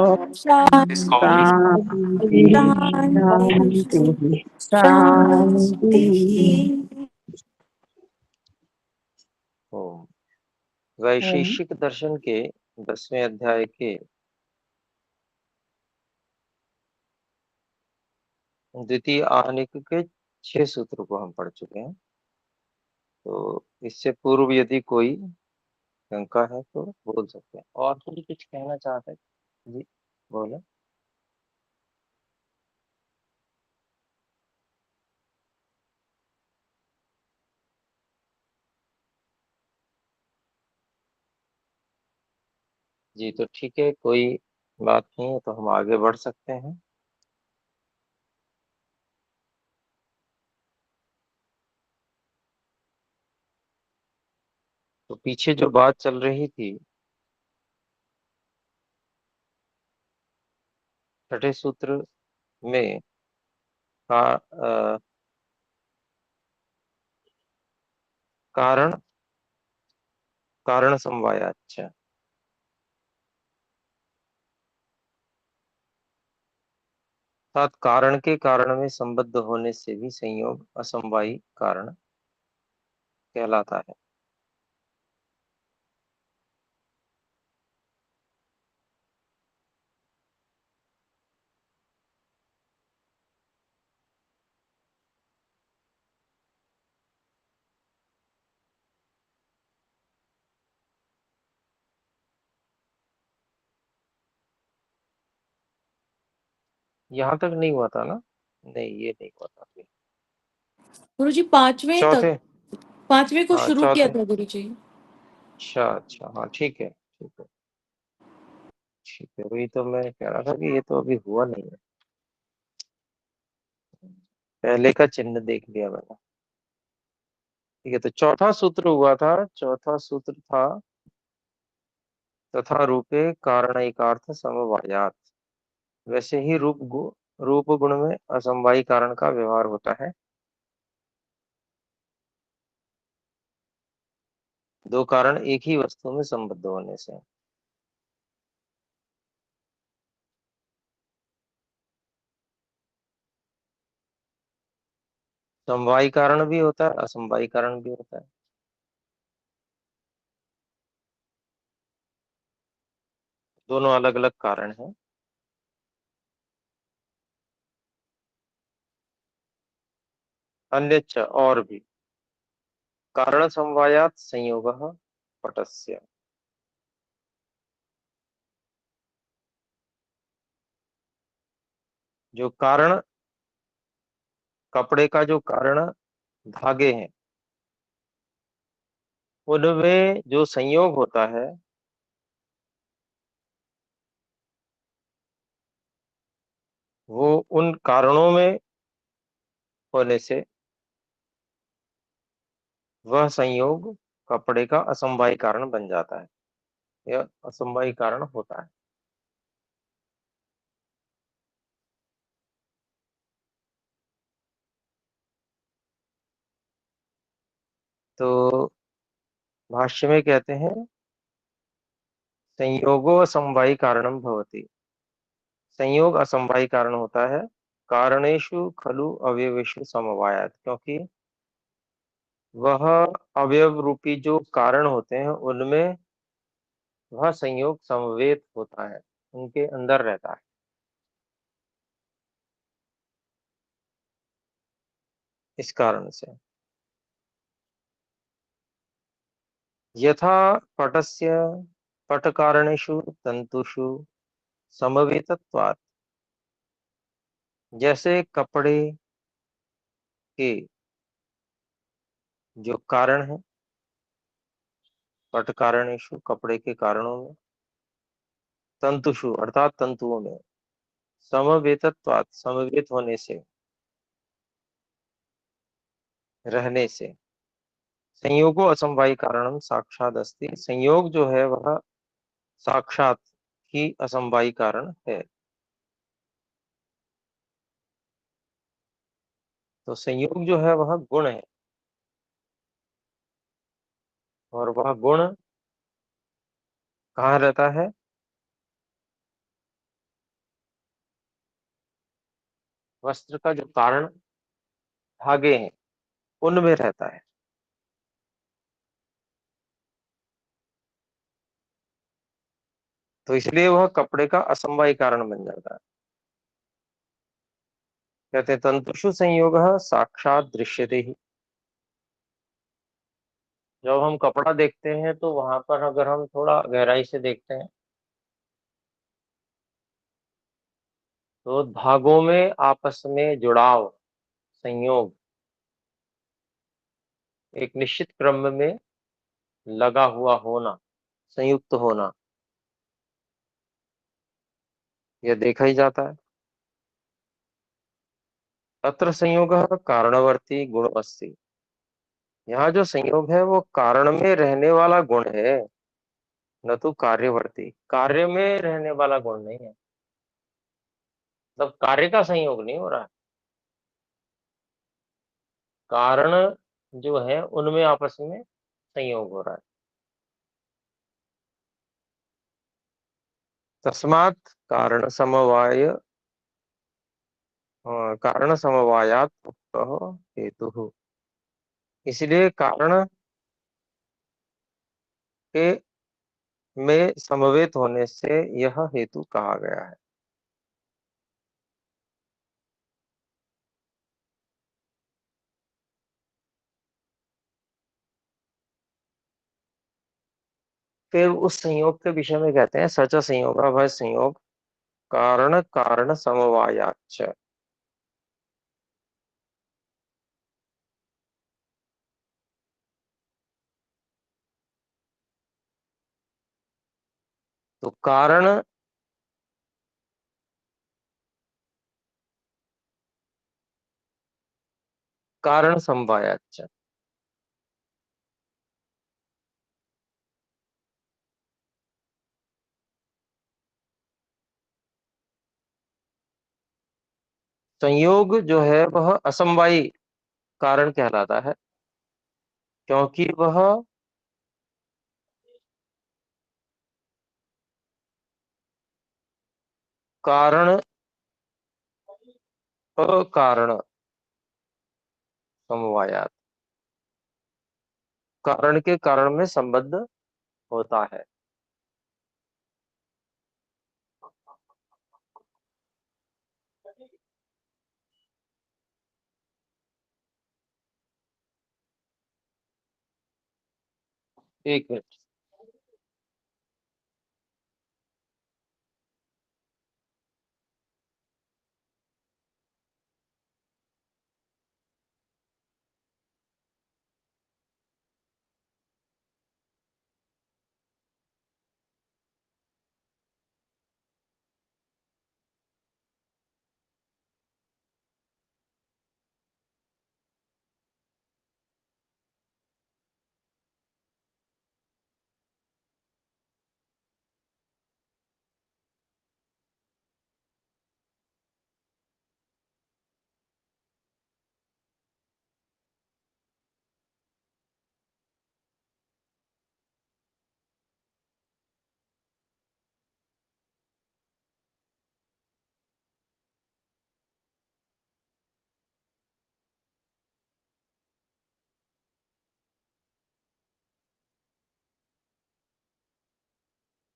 शांति शांति शांति। ओम। वैशेषिक दर्शन के 10वें अध्याय के द्वितीय आहनिक के 6 सूत्रों को हम पढ़ चुके हैं। तो इससे पूर्व यदि कोई शंका है तो बोल सकते हैं। और कोई कुछ कहना चाहते हैं? जी बोले। जी तो ठीक है, कोई बात नहीं है तो हम आगे बढ़ सकते हैं। तो पीछे जो बात चल रही थी, छठे सूत्र में कारण कारण समवाया। अच्छा, अर्थात कारण के कारण में संबद्ध होने से भी संयोग असमवायी कारण कहलाता है। यहाँ तक नहीं हुआ था ना? नहीं, ये नहीं हुआ था अभी। गुरुजी पांचवें तक, चौथे, पांचवें को हाँ शुरू किया चौथे। था गुरुजी। अच्छा अच्छा, हाँ ठीक है ठीक है ठीक है। वही तो मैं कह रहा था कि ये तो अभी हुआ नहीं है। पहले का चिन्ह देख लिया मैंने। ठीक है, तो चौथा सूत्र हुआ था। चौथा सूत्र था तथा रूपे कारणैकार्थ समवायात। वैसे ही रूप गुण में असमवायी कारण का व्यवहार होता है। दो कारण एक ही वस्तु में संबद्ध होने से। समवायी कारण भी होता है, असमवायी कारण भी होता है। दोनों अलग अलग कारण हैं। अन्यच्च और भी कारण समवायात संयोगः पटस्य। जो कारण, कपड़े का जो कारण धागे हैं, उनमें जो संयोग होता है वो उन कारणों में होने से वह संयोग कपड़े का असमवायी कारण बन जाता है। यह असमवायी कारण होता है। तो भाष्य में कहते हैं संयोगो असमवायी कारणम भवति। संयोग असमवायी कारण होता है। कारणेषु खलु अवयवेषु समवायात, क्योंकि वह अवयव रूपी जो कारण होते हैं उनमें वह संयोग समवेत होता है, उनके अंदर रहता है। इस कारण से यथा पटस्य पटकारणेषु तंतुषु समवेतत्वात्, जैसे कपड़े के जो कारण है, पटकारणेषु कपड़े के कारणों में, तंतुषु अर्थात तंतुओं में, समवेतत्वात् समवेत होने से, रहने से, संयोगो असमवायी कारणम साक्षात अस्ति। संयोग जो है वह साक्षात ही असमवायी कारण है। तो संयोग जो है वह गुण है, और वह गुण कहाँ रहता है? वस्त्र का जो कारण धागे हैं उनमें रहता है, तो इसलिए वह कपड़े का असमवाय कारण बन जाता है। कहते हैं तंतुषु संयोग साक्षात दृश्यते ही। जब हम कपड़ा देखते हैं तो वहां पर अगर हम थोड़ा गहराई से देखते हैं तो धागों में आपस में जुड़ाव, संयोग, एक निश्चित क्रम में लगा हुआ होना, संयुक्त होना, यह देखा ही जाता है। तत्र संयोग कारणवर्ती गुण अस्ति। यहाँ जो संयोग है वो कारण में रहने वाला गुण है, न तो कार्यवर्ती, कार्य में रहने वाला गुण नहीं है। मतलब कार्य का संयोग नहीं हो रहा है, कारण जो है उनमें आपस में संयोग हो रहा है। तस्मात् कारण समवाय कारण समवायात उक्तः हेतु। इसलिए कारण के में समवेत होने से यह हेतु कहा गया है। फिर उस संयोग के विषय में कहते हैं सच संयोग वह संयोग कारण कारण समवायाच। तो कारण कारण समवायाच, संयोग जो है वह असमवायी कारण कहलाता है, क्योंकि वह कारण अकारण समवायात, कारण के कारण में संबद्ध होता है। एक मिनट।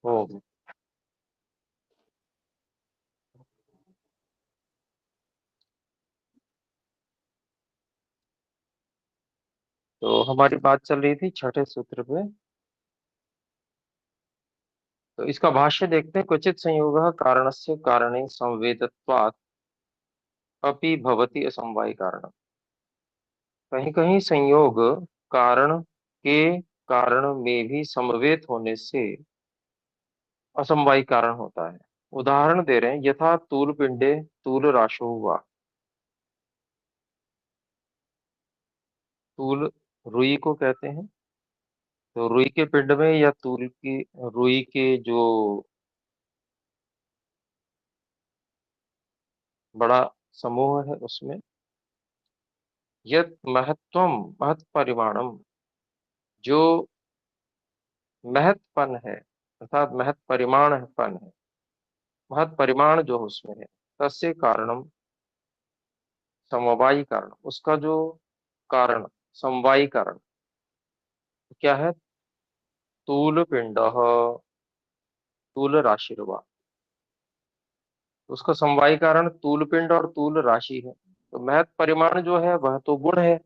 हो, तो हमारी बात चल रही थी छठे सूत्र पे। तो इसका भाष्य देखते हैं। क्वचित संयोग कारणस्य कारणे संवेदत्वात् अपि भवति असमवाय कारण। कहीं कहीं संयोग कारण के कारण में भी समवेत होने से असमवाय कारण होता है। उदाहरण दे रहे हैं, यथा तूल पिंडे तूल राशो हुआ। तूल रुई को कहते हैं, तो रुई के पिंड में या तूल की रुई के जो बड़ा समूह है उसमें यद महत्वम महत् परिमाणम, जो महत्पन है अर्थात महत् परिमाण पन है, महत् परिमाण जो उसमें है, तस्य कारणम समवायी कारण, उसका जो कारण समवायी कारण क्या है? तूल पिंड, तूल राशिर्वा। उसका समवायी कारण तूल पिंड और तूल राशि है। तो महत परिमाण जो है वह तो गुण है।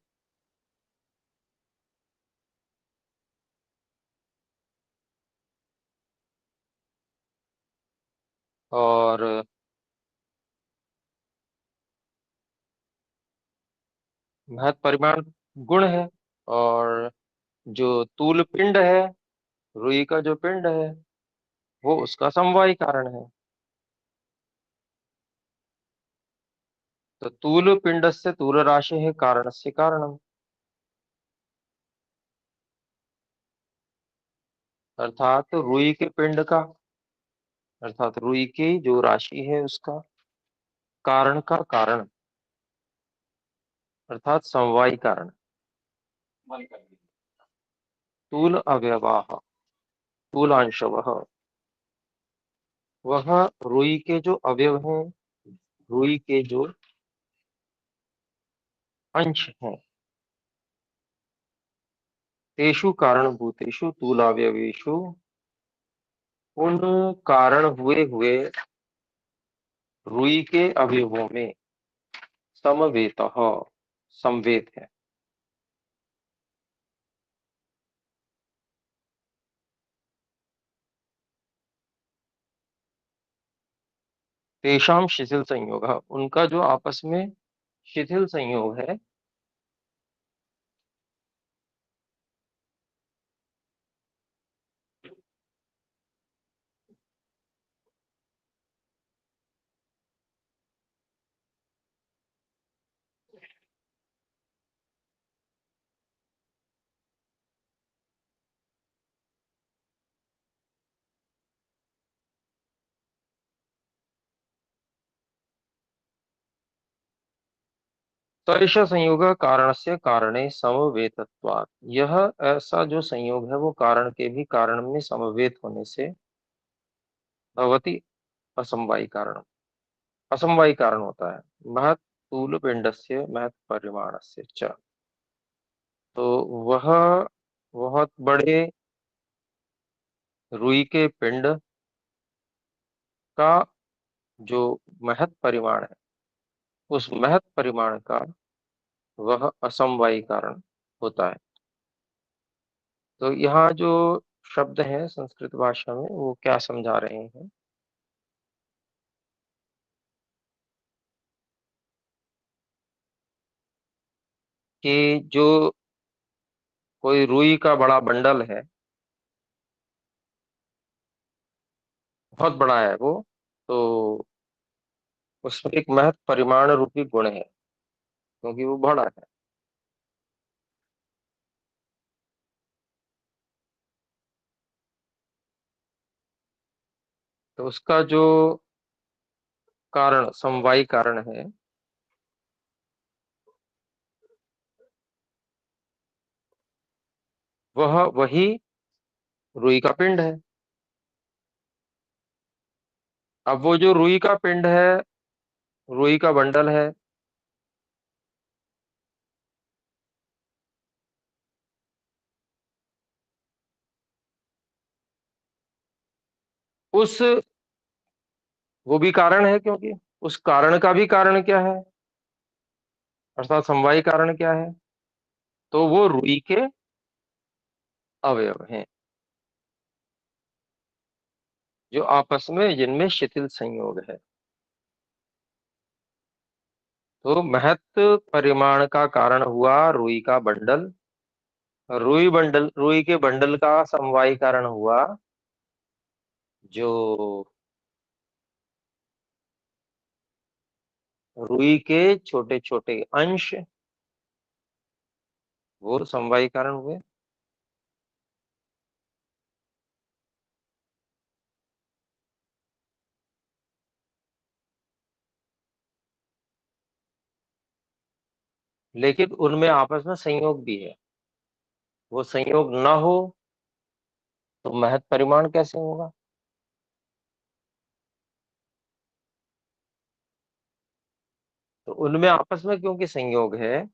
और महत परिमाण गुण है। और जो तूल पिंड है, रुई का जो पिंड है, वो उसका समवायी कारण है। तो तूल पिंड से तूल राशि है कारण से कारणम। अर्थात रुई के पिंड का, अर्थात रुई की जो राशि है उसका कारण का कारण, अर्थात समवायी कारण। तूल अव्यवाह, तूलांश वह रुई के जो अवयव हैं, रुई के जो अंश हैं, तेषु कारणभूतेषु तूलावयवेषु, उन कारण हुए हुए रुई के अवयवों में समवेतः, समवेत है। तेषाम शिथिल संयोग, उनका जो आपस में शिथिल संयोग है। तैष संयोग कारण से कारणे समवेतत्वात्, यह ऐसा जो संयोग है वो कारण के भी कारण में समवेत होने से भवति असमवायी कारण, असमवायी कारण होता है। महत स्थूल पिंडस्य महत परिमाणस्य च। तो वह बहुत बड़े रुई के पिंड का जो महत परिमाण है, उस महत परिमाण का वह असमवायी कारण होता है। तो यहाँ जो शब्द हैं संस्कृत भाषा में वो क्या समझा रहे हैं कि जो कोई रुई का बड़ा बंडल है, बहुत बड़ा है वो, तो उसमें एक महत परिमाण रूपी गुण है क्योंकि वो बड़ा है। तो उसका जो कारण समवायी कारण है, वह वही रुई का पिंड है। अब वो जो रुई का पिंड है, रुई का बंडल है, उस वो भी कारण है क्योंकि उस कारण का भी कारण क्या है, अर्थात समवायी कारण क्या है? तो वो रुई के अवयव हैं जो आपस में जिनमें शिथिल संयोग है। तो महत परिमाण का कारण हुआ रुई का बंडल, रुई के बंडल का समवायी कारण हुआ जो रुई के छोटे छोटे अंश, वो समवायी कारण हुए। लेकिन उनमें आपस में संयोग भी है। वो संयोग ना हो तो महत परिमाण कैसे होगा? तो उनमें आपस में क्योंकि संयोग है,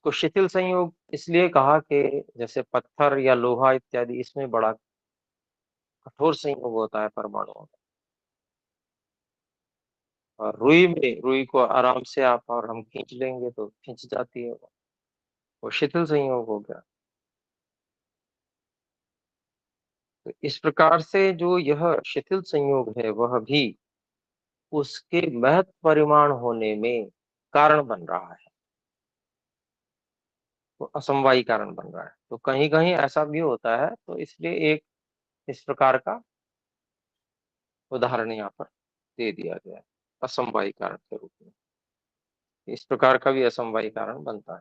तो शिथिल संयोग इसलिए कहा कि जैसे पत्थर या लोहा इत्यादि, इसमें बड़ा कठोर संयोग होता है परमाणुओं में, और रुई को आराम से आप और हम खींच लेंगे तो खींच जाती है वो शिथिल संयोग हो गया। तो इस प्रकार से जो यह शिथिल संयोग है वह भी उसके महत् परिमाण होने में कारण बन रहा है, तो असमवायी कारण बन रहा है। तो कहीं कहीं ऐसा भी होता है, तो इसलिए एक इस प्रकार का उदाहरण यहाँ पर दे दिया गया है असमवायी कारण के रूप में। इस प्रकार का भी असमवायी कारण बनता है।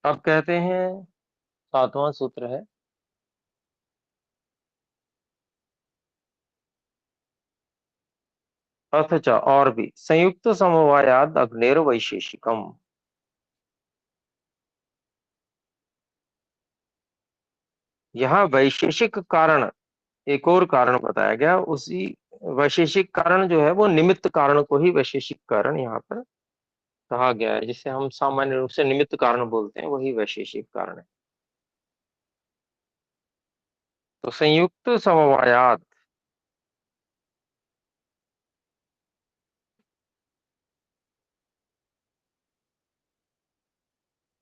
अब कहते हैं 7वां सूत्र है, अथ और भी संयुक्त समवायाद अग्नेर वैशेषिकम। यहाँ वैशेषिक कारण एक और कारण बताया गया, उसी वैशेषिक कारण जो है वो निमित्त कारण को ही वैशेषिक कारण यहाँ पर कहा गया है। जिसे हम सामान्य रूप से निमित्त कारण बोलते हैं, वही वैशेषिक कारण है। तो संयुक्त समवायात,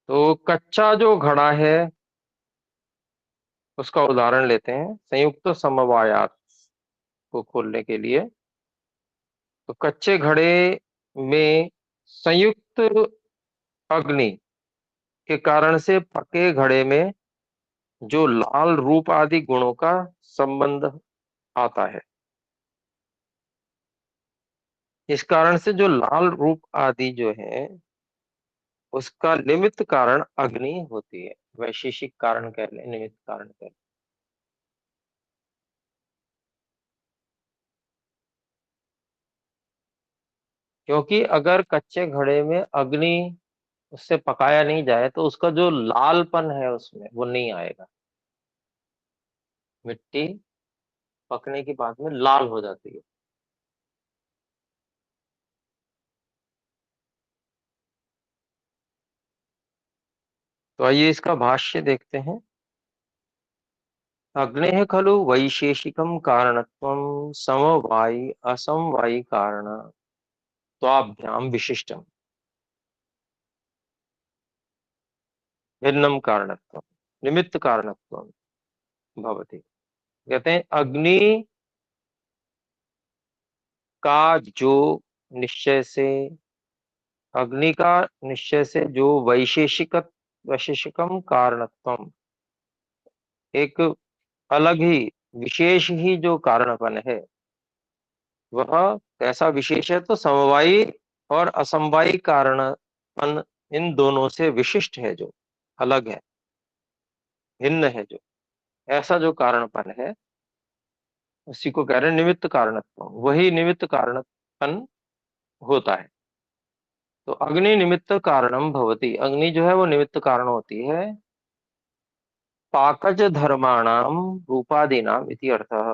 तो कच्चा जो घड़ा है उसका उदाहरण लेते हैं संयुक्त समवायात को खोलने के लिए। तो कच्चे घड़े में संयुक्त अग्नि के कारण से पके घड़े में जो लाल रूप आदि गुणों का संबंध आता है, इस कारण से जो लाल रूप आदि जो है उसका निमित्त कारण अग्नि होती है। वैशेषिक कारण कह लें, निमित्त कारण कह लें। क्योंकि अगर कच्चे घड़े में अग्नि उससे पकाया नहीं जाए तो उसका जो लालपन है उसमें वो नहीं आएगा। मिट्टी पकने के बाद में लाल हो जाती है। तो आइए इसका भाष्य देखते हैं। अग्नेः खलु वैशेषिकं कारणत्वं समवायि असमवायि कारणत्वाभ्यां विशिष्टं भिन्नं कारणत्वं निमित्त कारणत्वं भवति। कहते हैं अग्नि का जो निश्चय से अग्नि का निश्चय से जो वैशेषिकम कारणत्वम, एक अलग ही विशेष ही जो कारणपन है वह कैसा विशेष है, तो समवायी और असमवायी कारणपन इन दोनों से विशिष्ट है, जो अलग है, भिन्न है, जो ऐसा जो कारणपन है उसी को कह रहे हैं निमित्त कारणत्व। वही निमित्त कारणपन होता है। तो अग्नि निमित्त कारणम भवति, अग्नि जो है वो निमित्त कारण होती है पाकज धर्माणाम रूपादीनाम इति अर्थः।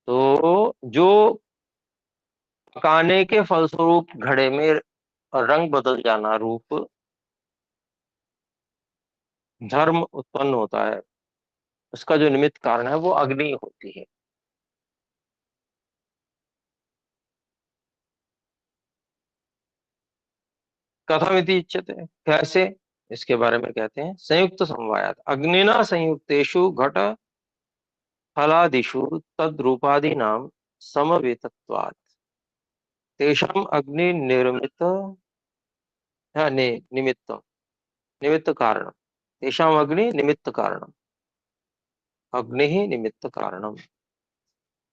तो जो पकाने के फलस्वरूप घड़े में रंग बदल जाना, रूप धर्म उत्पन्न होता है, उसका जो निमित्त कारण है वो अग्नि होती है। कथमिति उच्यते, कैसे, इसके बारे में कहते हैं संयुक्त समवायात अग्निना संयुक्तेषु घट फलादिषु तद्रूपादीनां समवेतत्वात् तेषाम् अग्नि निर्मित निमित्त निमित्त कारण, तेषाम् अग्नि निमित्त कारणम, अग्नि ही निमित्त कारणम।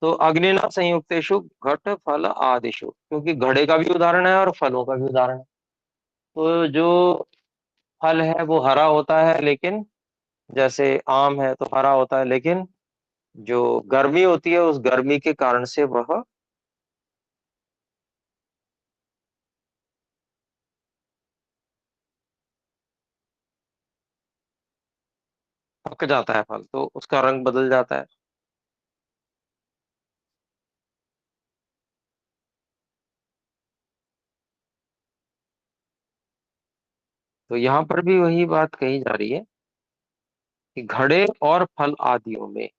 तो अग्निना संयुक्तेषु घट फल आदिषु, क्योंकि घड़े का भी उदाहरण है और फलों का भी उदाहरण है। तो जो फल है वो हरा होता है, लेकिन जैसे आम है तो हरा होता है, लेकिन जो गर्मी होती है उस गर्मी के कारण से वह पक जाता है फल तो उसका रंग बदल जाता है। तो यहाँ पर भी वही बात कही जा रही है कि घड़े और फल आदियों में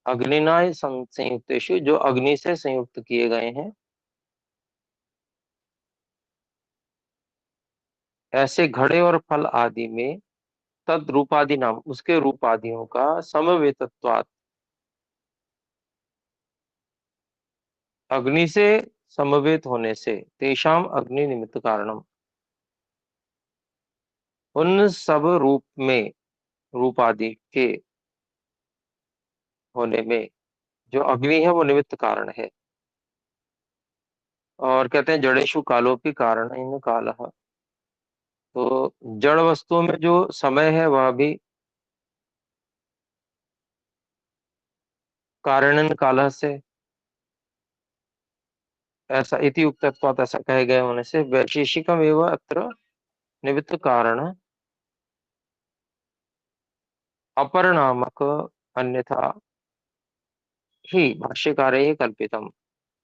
अग्निनाय संयुक्तेषु, जो अग्नि से संयुक्त किए गए हैं, ऐसे घड़े और फल आदि में तद रूपादि नाम, उसके रूपादियों का समवेतत्वात्, अग्नि से समवेत होने से, तेषाम अग्नि निमित्त कारणम, उन सब रूप में, रूपादि के होने में जो अग्नि है वो निमित्त कारण है। और कहते हैं जड़ेशु कालों के कारण इन काल, तो जड़ वस्तुओं में जो समय है वह भी कारणन काल से, ऐसा इति उक्तत्वात्, ऐसा कहे गए होने से वैशेषिकम एवं अत्र निमित्त कारण अपर नामक अन्यथा ही भाष्यकारे कल्पितम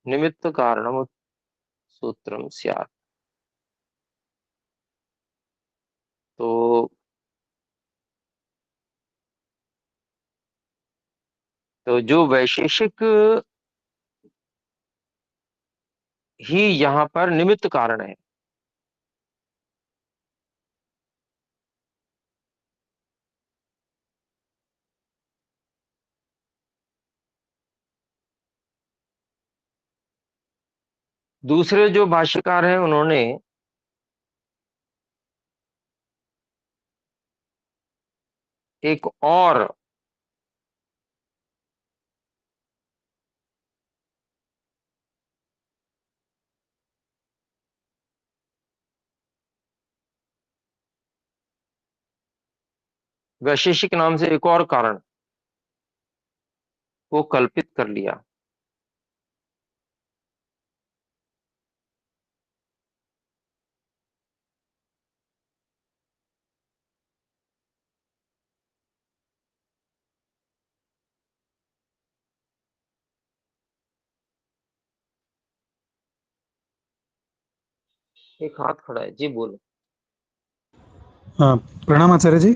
निमित्त कारणम सूत्रम स्यात्। तो जो वैशेषिक ही यहाँ पर निमित्त कारण है। दूसरे जो भाष्यकार हैं उन्होंने एक और वैशेषिक नाम से एक और कारण को कल्पित कर लिया। एक हाथ खड़ा है जी, बोलो। हाँ, प्रणाम आचार्य जी।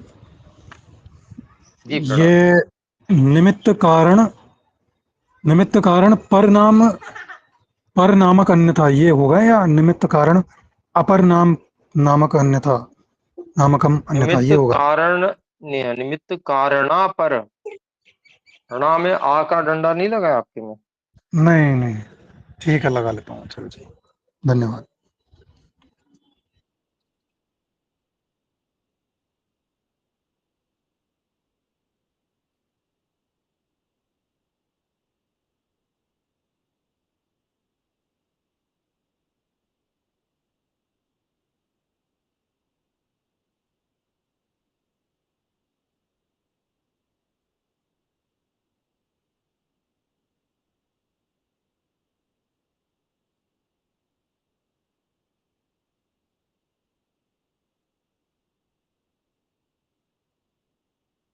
जी प्रणाम। ये निमित्त कारण, निमित्त कारण पर नामक अन्यथा ये होगा, या निमित्त कारण अपर नाम नामक अन्यथा, नामकम अन्यथा निमित्त ये होगा? कारण, निमित्त कारणा पर, णा में आ का डंडा नहीं लगा है आपके में। नहीं नहीं, ठीक है, लगा लेता हूँ आचार्य जी, धन्यवाद।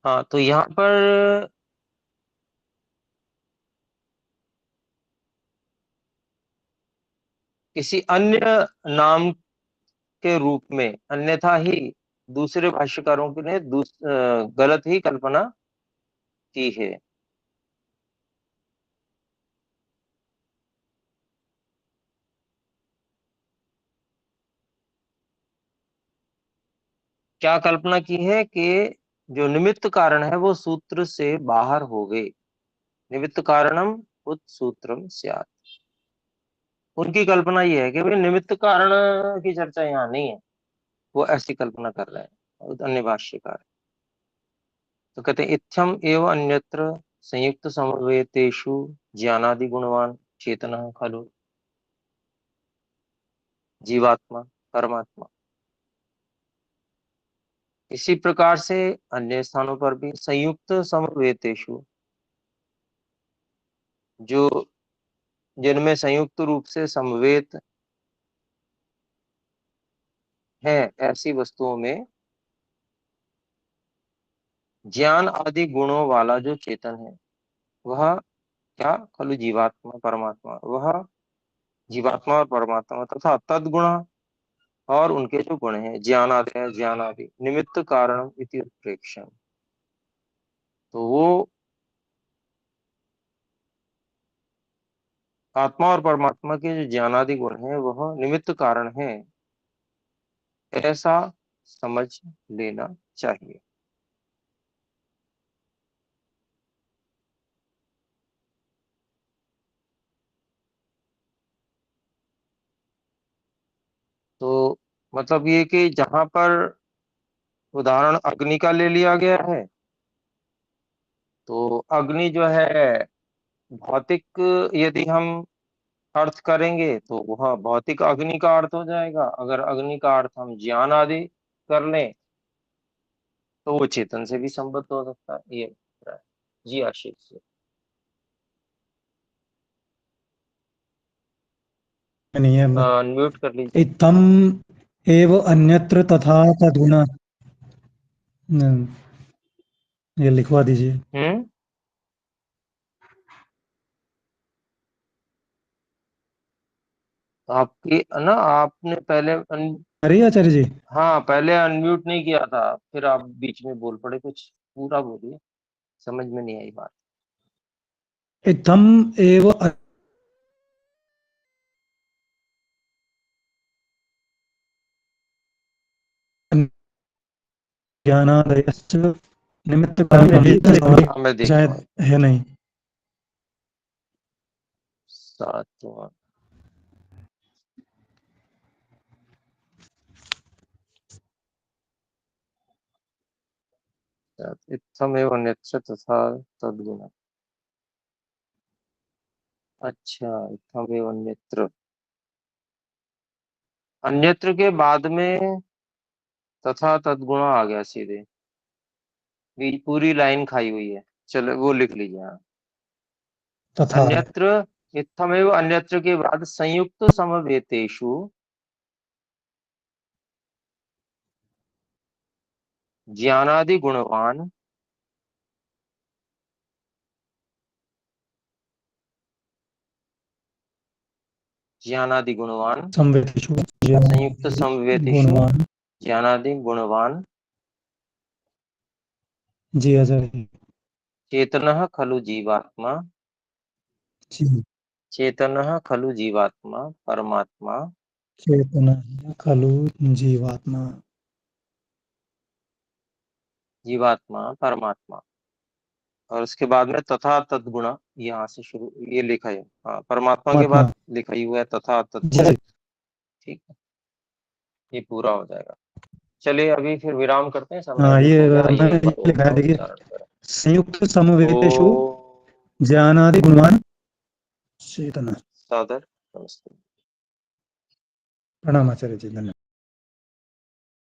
हाँ, तो यहाँ पर किसी अन्य नाम के रूप में अन्यथा ही दूसरे भाष्यकारों ने गलत ही कल्पना की है। क्या कल्पना की है कि जो निमित्त कारण है वो सूत्र से बाहर हो गए, निमित्त कारणम उत सूत्रम स्यात्। उनकी कल्पना ये है कि भाई निमित्त कारण की चर्चा यहाँ नहीं है, वो ऐसी कल्पना कर रहे हैं अन्य भाष्यकार। तो कहते हैं इत्थम एवं अन्यत्र संयुक्त समवेतेषु ज्ञानादि गुणवान चेतन खलु जीवात्मा परमात्मा। इसी प्रकार से अन्य स्थानों पर भी संयुक्त समवेतेषु, जो जिनमें संयुक्त रूप से समवेत है ऐसी वस्तुओं में ज्ञान आदि गुणों वाला जो चेतन है वह क्या खलु जीवात्मा परमात्मा, वह जीवात्मा और परमात्मा तथा तद्गुण और उनके जो गुण हैं ज्ञान आदि है, ज्ञान आदि निमित्त कारण इति उत्प्रेक्षण। तो वो आत्मा और परमात्मा के जो ज्ञानादि गुण हैं वह निमित्त कारण है, ऐसा समझ लेना चाहिए। तो मतलब ये कि जहां पर उदाहरण अग्नि का ले लिया गया है, तो अग्नि जो है भौतिक, यदि हम अर्थ करेंगे तो वह भौतिक अग्नि का अर्थ हो जाएगा। अगर अग्नि का अर्थ हम ज्ञान आदि कर लें तो वो चेतन से भी संबद्ध हो सकता है। ये है। जी आशीष जी। नहीं है। अनम्यूट कर लीजिए। इत्थम एव अन्यत्र तथा तद्गुण, ये लिखवा दीजिए। हम्म। आपकी ना, आपने पहले अरे आचार्य जी, हाँ पहले अनम्यूट नहीं किया था, फिर आप बीच में बोल पड़े कुछ। पूरा बोलिए, समझ में नहीं आई बात। इत्थम एव ज्ञानादयश्च निमित्त कारण हाँ मैं देख रहा शायद हूँ। है नहीं। सातवां। इत्थमेव अन्यत्र तथा तद्गुण। अच्छा, इत्थमेव अन्यत्र, अन्यत्र के बाद में तथा तद्गुण आ गया सीधे, पूरी लाइन खाई हुई है। चलो वो लिख लीजिए। हाँ, तथा अन्यत्र, इत्थमेव अन्यत्र के बाद संयुक्त समवेतेषु ज्ञानादि गुणवान ज्ञानादि गुणवान संवेदेषु संयुक्त समवेतेषु गुणवान। ज्ञानादि गुणवान जी आचार्य जी। चेतनः खलु जीवात्मा, जी, चेतनः खलु जीवात्मा परमात्मा, चेतना खलु जीवात्मा। जीवात्मा परमात्मा। और उसके बाद में तथा तद्गुण, यहाँ से शुरू ये लिखा है। हाँ, परमात्मा के परमात्मा। बाद लिखा ही हुआ है तथा जी तद्गुण। ठीक है, ये पूरा हो जाएगा। चलिए अभी फिर विराम करते हैं, समय हाँ, अधिक ये हो गया। आइए मैंने एक ये बार ओम लिखा का है, देखिए। उच्चारण करें। संयुक्त समवेतेषु ओ ज्ञानादि गुणवान चेतना। सादर नमस्ते। प्रणाम आचार्य जी, धन्यवाद।